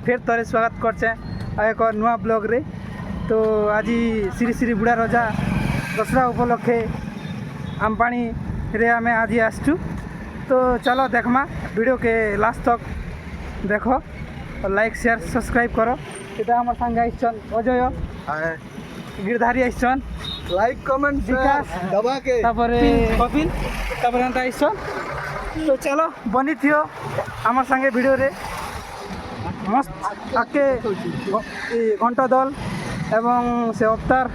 फिर थोड़े स्वागत करचे एक नुआ ब्लॉग रे। तो आज श्री श्री बुढ़ा रजा दसरा उपलक्षे आमपाणी रे आमे आज आसचु। तो चलो देखमा वीडियो के लास्ट तक देखो और लाइक शेयर सब्सक्राइब करो। इटा हमर संग आइछन अजय गिरधारी आइछन लाइक कमेंट विकास दबा के तापरे कपिल तापरे अंत आइछन। तो चलो बनी थियो हमर संगे वीडियो रे मस्त आके घंटा दल एवं से अवतार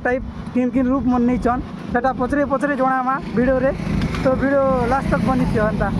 टाइप किन किन रूप मन नहीं चन सेटा पचरे पचरे जणामा वीडियो रे। तो वीडियो लास्ट तक बनी थियो अंता।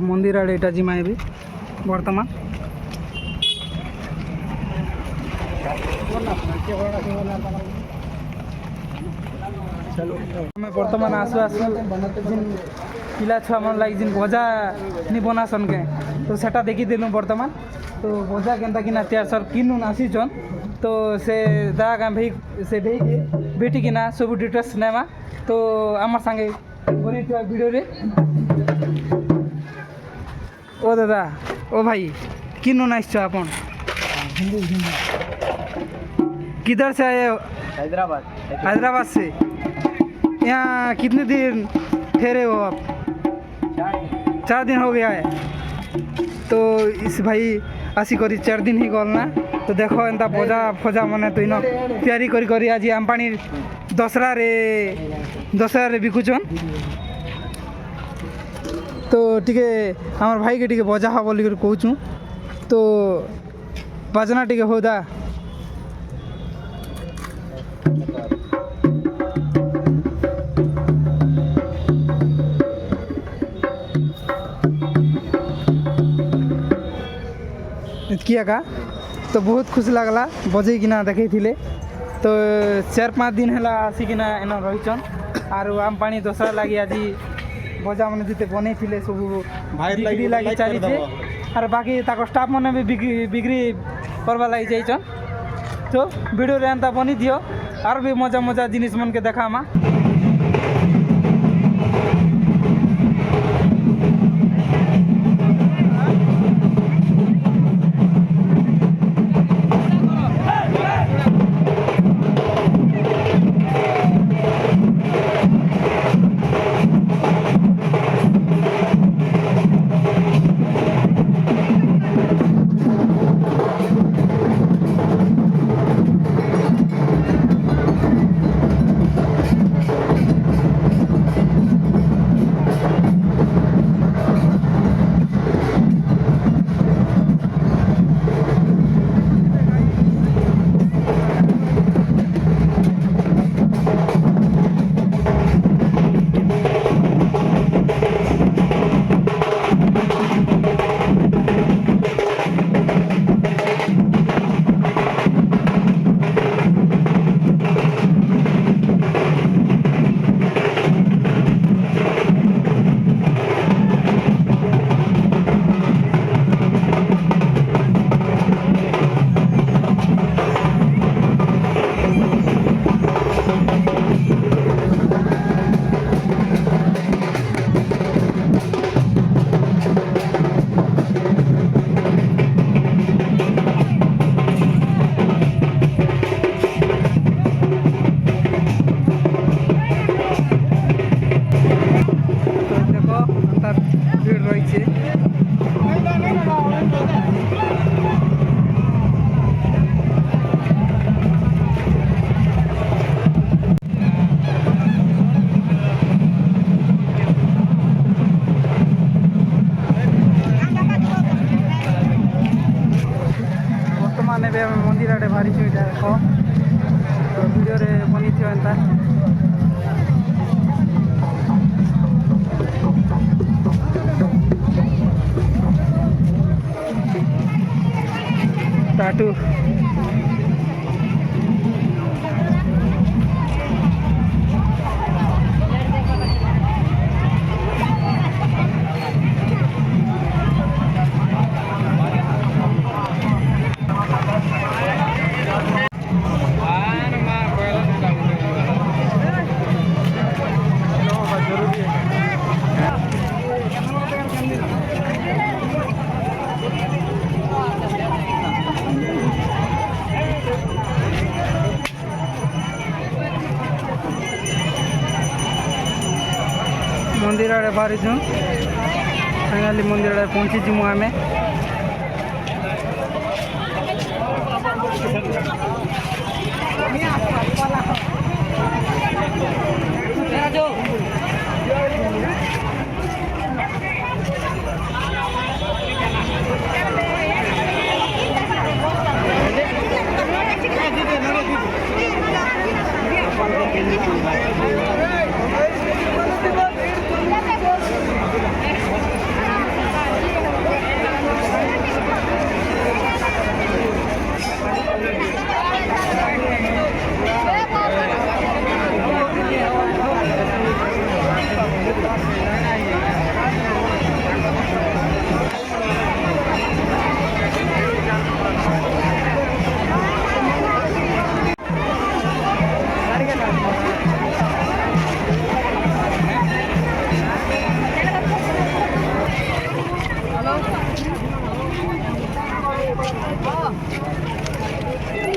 मंदिर आड़े एटा जिमा भी बर्तमान हमें बर्तमान आसु आसु जिन पिला छुआ मन लगी जिन भजा नि बनासन के तो सेटा देखी देलु बर्तमान तो भजा केनता कि ना तैयार सर किनुन आसीचन तो से दागा भाई से भाई के बेटी कि ना सब डिटेल्स नेमा तो आमार संगे बनी वीडियो रे ओ दादा ओ भाई किनुन आइछ आपन किधर से आए हो? हैदराबाद। हैदराबाद से। यहाँ कितने दिन ठहरे हो आप? 4 दिन हो गया है। तो इस भाई आसी करी 4 दिन ही गलना तो देखो एंता भजा फजा मने तो इनो तैयारी करी करी आज आम पानी दसरा रे बिकुचन तो टिके हमार भाई के टिके भजा हा बोली कर कहूँ तो बाजना टिके होदा किया का तो बहुत खुश लगला बजे किना देखे थिले तो 4-5 दिन है आसिकिना एना रहीचन आर आम पानी दसरा लगी आज बजा मैंने जिते बने थिले सब बिक्री लगी चली और बाकी ताको स्टाफ मैंने भी बिक्री करवा लगी जाइछन तो वीडियो रे एंता बनी दियो और भी मजा मजा जिनिस मन के देखामा मंदिर आड़े बाहरी देख वीडियो रे बनी थी एंता टाटू मंदिर आड़े बाहरी छूँ फाइनाली मंदिर आड़े पहुँची जीमु आमे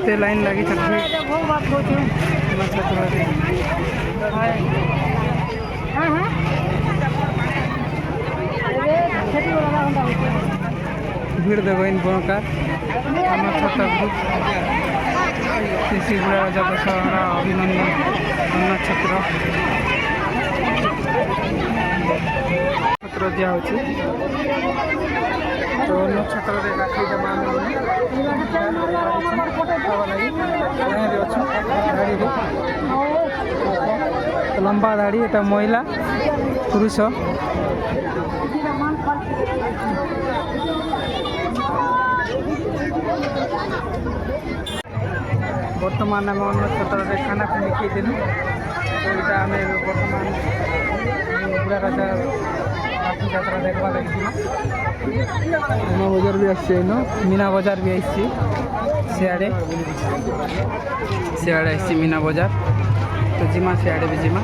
एते लाइन लगी भीड़ देव इन बनकार आम छात्र ग्रुप श्री बुढ़ा राजा दशहरा अभिनंदन अन्न छत्र छत्र दिया तो अन्न छत्र राखी देवा लंबा धाड़ी एटा महिला पुरुष बर्तमान आम अन्न छत्र खाना खुणी खाइलु तो यहाँ आम बर्तमान बुढ़ा राजा राखी यात्रा देखा लगी मीना बजार भी आना मीना बजार भी आई सियाड़े आई मीना बजार तो जिमा सियाड़े भी जिमा।